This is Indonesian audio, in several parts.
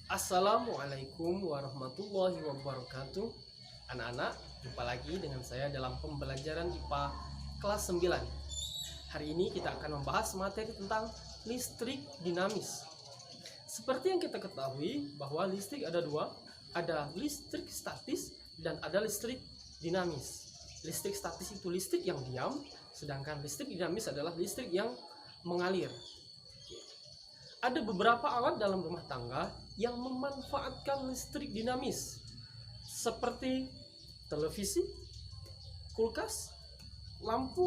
Assalamualaikum warahmatullahi wabarakatuh. Anak-anak, jumpa lagi dengan saya dalam pembelajaran IPA kelas 9. Hari ini kita akan membahas materi tentang listrik dinamis. Seperti yang kita ketahui bahwa listrik ada dua, ada listrik statis dan ada listrik dinamis. Listrik statis itu listrik yang diam, sedangkan listrik dinamis adalah listrik yang mengalir. Ada beberapa alat dalam rumah tangga yang memanfaatkan listrik dinamis, seperti televisi, kulkas, lampu,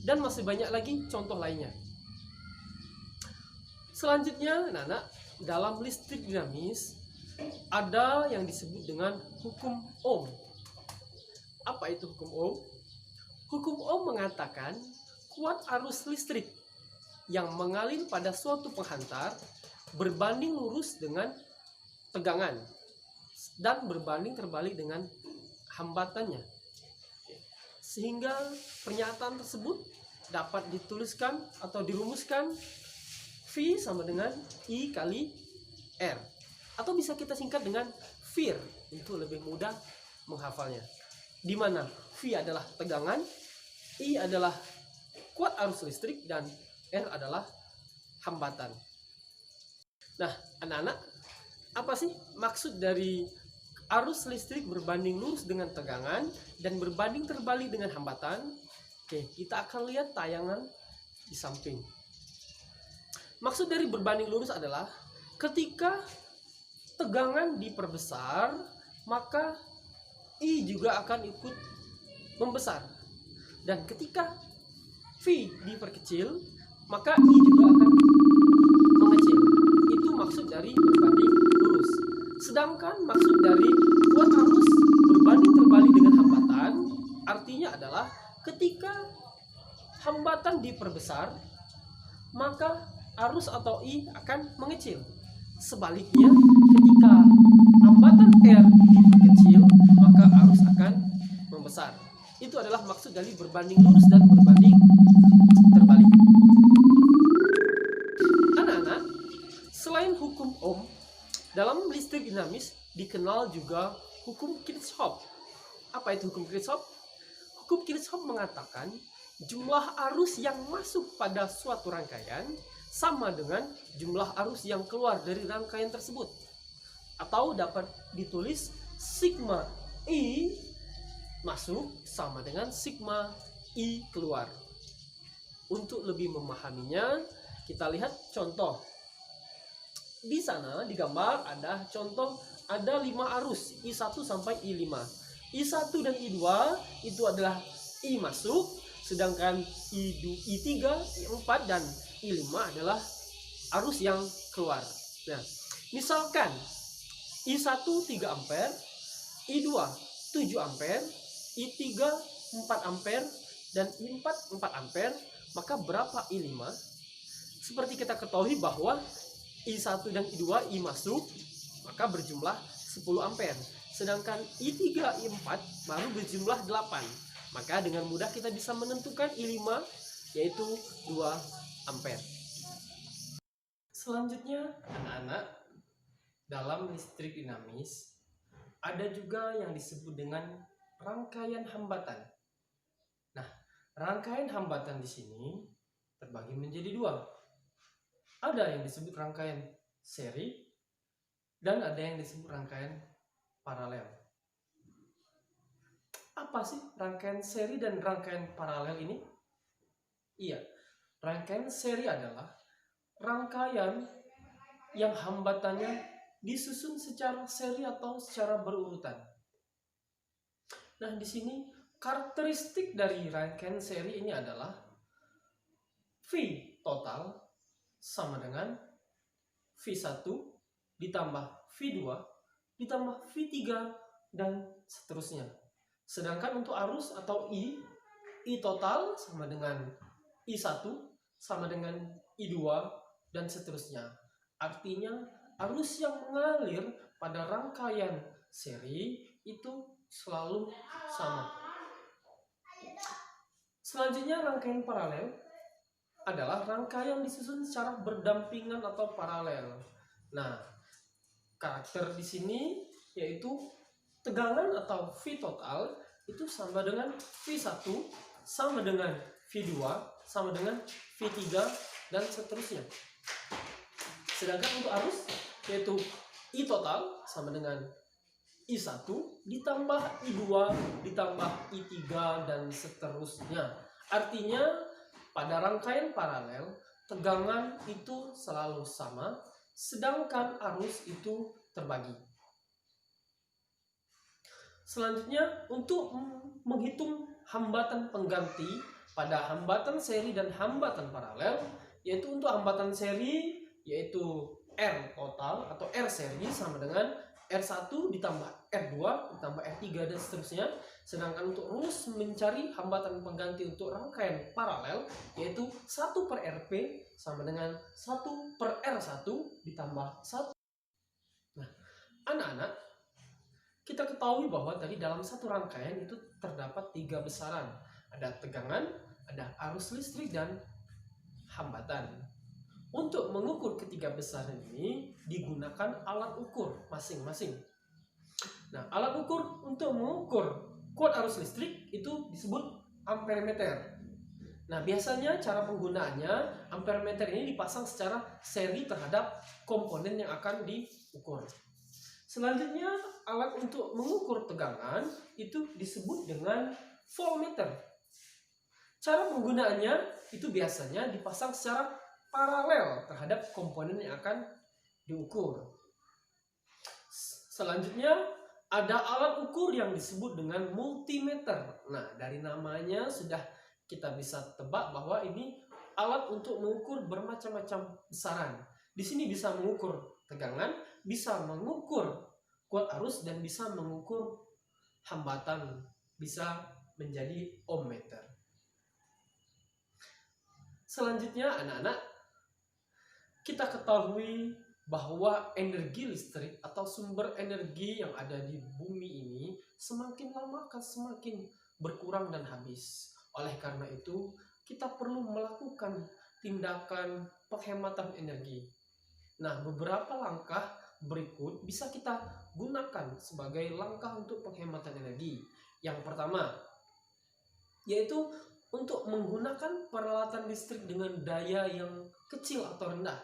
dan masih banyak lagi contoh lainnya. Selanjutnya, anak-anak, dalam listrik dinamis ada yang disebut dengan hukum Ohm. Apa itu hukum Ohm? Hukum Ohm mengatakan kuat arus listrik yang mengalir pada suatu penghantar berbanding lurus dengan tegangan dan berbanding terbalik dengan hambatannya. Sehingga pernyataan tersebut dapat dituliskan atau dirumuskan V sama dengan I kali R, atau bisa kita singkat dengan VIR untuk lebih mudah menghafalnya, di mana V adalah tegangan, I adalah kuat arus listrik, dan R adalah hambatan. Nah, anak-anak, apa sih maksud dari arus listrik berbanding lurus dengan tegangan dan berbanding terbalik dengan hambatan? Oke, kita akan lihat tayangan di samping. Maksud dari berbanding lurus adalah ketika tegangan diperbesar, maka I juga akan ikut membesar. Dan ketika V diperkecil, maka I juga akan mengecil. Itu maksud dari berbanding lurus. Sedangkan maksud dari kuat arus berbanding terbalik dengan hambatan, artinya adalah ketika hambatan diperbesar, maka arus atau I akan mengecil. Sebaliknya, ketika hambatan R diperkecil, maka arus akan membesar. Itu adalah maksud dari berbanding lurus dan berbanding terbalik. Anak-anak, selain hukum Ohm, dalam listrik dinamis dikenal juga hukum Kirchhoff. Apa itu hukum Kirchhoff? Hukum Kirchhoff mengatakan jumlah arus yang masuk pada suatu rangkaian sama dengan jumlah arus yang keluar dari rangkaian tersebut. Atau dapat ditulis sigma I masuk sama dengan sigma I keluar. Untuk lebih memahaminya, kita lihat contoh. Di sana di gambar ada contoh, ada 5 arus I1 sampai I5. I1 dan I2 itu adalah I masuk, sedangkan I3, I4 dan I5 adalah arus yang keluar. Nah, misalkan I1 3 ampere, I2 7 ampere, I3 4 ampere, dan I4 4 ampere, maka berapa I5? Seperti kita ketahui bahwa I1 dan I2 I masuk, maka berjumlah 10 ampere. Sedangkan I3, I4 baru berjumlah 8. Maka dengan mudah kita bisa menentukan I5, yaitu 2 ampere. Selanjutnya, anak-anak, dalam listrik dinamis ada juga yang disebut dengan rangkaian hambatan. Nah, rangkaian hambatan di sini terbagi menjadi 2. Ada yang disebut rangkaian seri dan ada yang disebut rangkaian paralel. Apa sih rangkaian seri dan rangkaian paralel ini? Iya, rangkaian seri adalah rangkaian yang hambatannya disusun secara seri atau secara berurutan. Nah, di sini karakteristik dari rangkaian seri ini adalah V total sama dengan V1 ditambah V2 ditambah V3 dan seterusnya. Sedangkan untuk arus atau I total sama dengan I1 sama dengan I2 dan seterusnya. Artinya arus yang mengalir pada rangkaian seri itu selalu sama. Selanjutnya, rangkaian paralel adalah rangkaian disusun secara berdampingan atau paralel. Nah, karakter di sini yaitu tegangan atau V total itu sama dengan V1 sama dengan V2 sama dengan V3 dan seterusnya. Sedangkan untuk arus yaitu I total sama dengan I1 ditambah I2 ditambah I3 dan seterusnya. Artinya pada rangkaian paralel tegangan itu selalu sama, sedangkan arus itu terbagi. Selanjutnya untuk menghitung hambatan pengganti pada hambatan seri dan hambatan paralel, yaitu untuk hambatan seri yaitu R total atau R seri sama dengan R1 ditambah R2 ditambah R3 dan seterusnya. Sedangkan untuk rumus mencari hambatan pengganti untuk rangkaian paralel yaitu 1 per Rp sama dengan 1 per R1 ditambah 1. Nah, anak-anak, kita ketahui bahwa tadi dalam satu rangkaian itu terdapat 3 besaran. Ada tegangan, ada arus listrik, dan hambatan. Untuk mengukur ketiga besaran ini digunakan alat ukur masing-masing. Nah, alat ukur untuk mengukur kuat arus listrik itu disebut ampermeter. Nah, biasanya cara penggunaannya ampermeter ini dipasang secara seri terhadap komponen yang akan diukur. Selanjutnya, alat untuk mengukur tegangan itu disebut dengan voltmeter. Cara penggunaannya itu biasanya dipasang secara paralel terhadap komponen yang akan diukur. Selanjutnya ada alat ukur yang disebut dengan multimeter. Nah, dari namanya sudah kita bisa tebak bahwa ini alat untuk mengukur bermacam-macam besaran. Di sini bisa mengukur tegangan, bisa mengukur kuat arus, dan bisa mengukur hambatan, bisa menjadi ohmmeter. Selanjutnya anak-anak, kita ketahui bahwa energi listrik atau sumber energi yang ada di bumi ini semakin lama akan semakin berkurang dan habis. Oleh karena itu, kita perlu melakukan tindakan penghematan energi. Nah, beberapa langkah berikut bisa kita gunakan sebagai langkah untuk penghematan energi. Yang pertama, yaitu untuk menggunakan peralatan listrik dengan daya yang kecil atau rendah.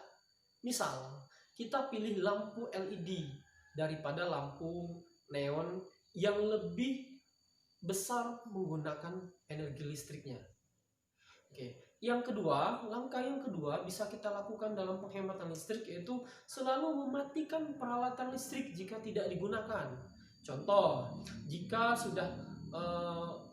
Misal, kita pilih lampu LED daripada lampu neon yang lebih besar menggunakan energi listriknya. Oke. Yang kedua, langkah yang kedua bisa kita lakukan dalam penghematan listrik yaitu selalu mematikan peralatan listrik jika tidak digunakan. Contoh, jika sudah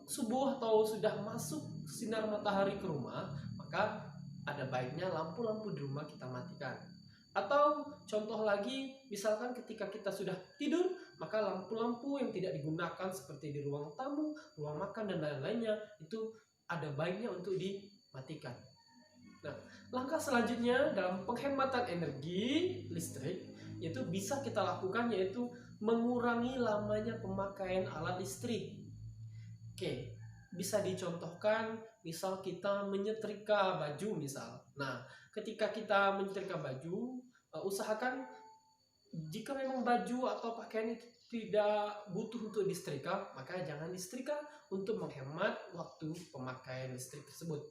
subuh atau sudah masuk sinar matahari ke rumah, maka ada baiknya lampu-lampu di rumah kita matikan. Atau contoh lagi, misalkan ketika kita sudah tidur, maka lampu-lampu yang tidak digunakan seperti di ruang tamu, ruang makan, dan lain-lainnya itu ada baiknya untuk dimatikan. Nah, langkah selanjutnya dalam penghematan energi listrik yaitu bisa kita lakukan yaitu mengurangi lamanya pemakaian alat listrik. Oke, bisa dicontohkan misal kita menyetrika baju misal. Nah, ketika kita menyetrika baju, usahakan jika memang baju atau pakaian itu tidak butuh untuk disetrika, maka jangan disetrika untuk menghemat waktu pemakaian listrik tersebut.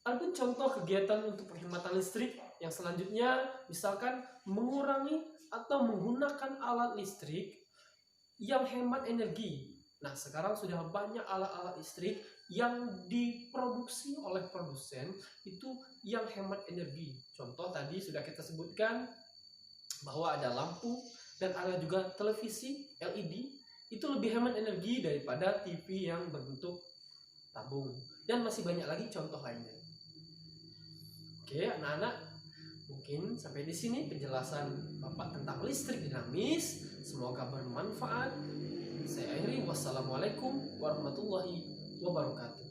Adapun contoh kegiatan untuk penghematan listrik yang selanjutnya, misalkan mengurangi atau menggunakan alat listrik yang hemat energi. Nah, sekarang sudah banyak alat-alat listrik yang diproduksi oleh produsen itu yang hemat energi. Contoh tadi sudah kita sebutkan bahwa ada lampu dan ada juga televisi LED itu lebih hemat energi daripada TV yang berbentuk tabung. Dan masih banyak lagi contoh lainnya. Oke, anak-anak, mungkin sampai di sini penjelasan Bapak tentang listrik dinamis. Semoga bermanfaat. Saya akhiri, wassalamualaikum warahmatullahi wabarakatuh.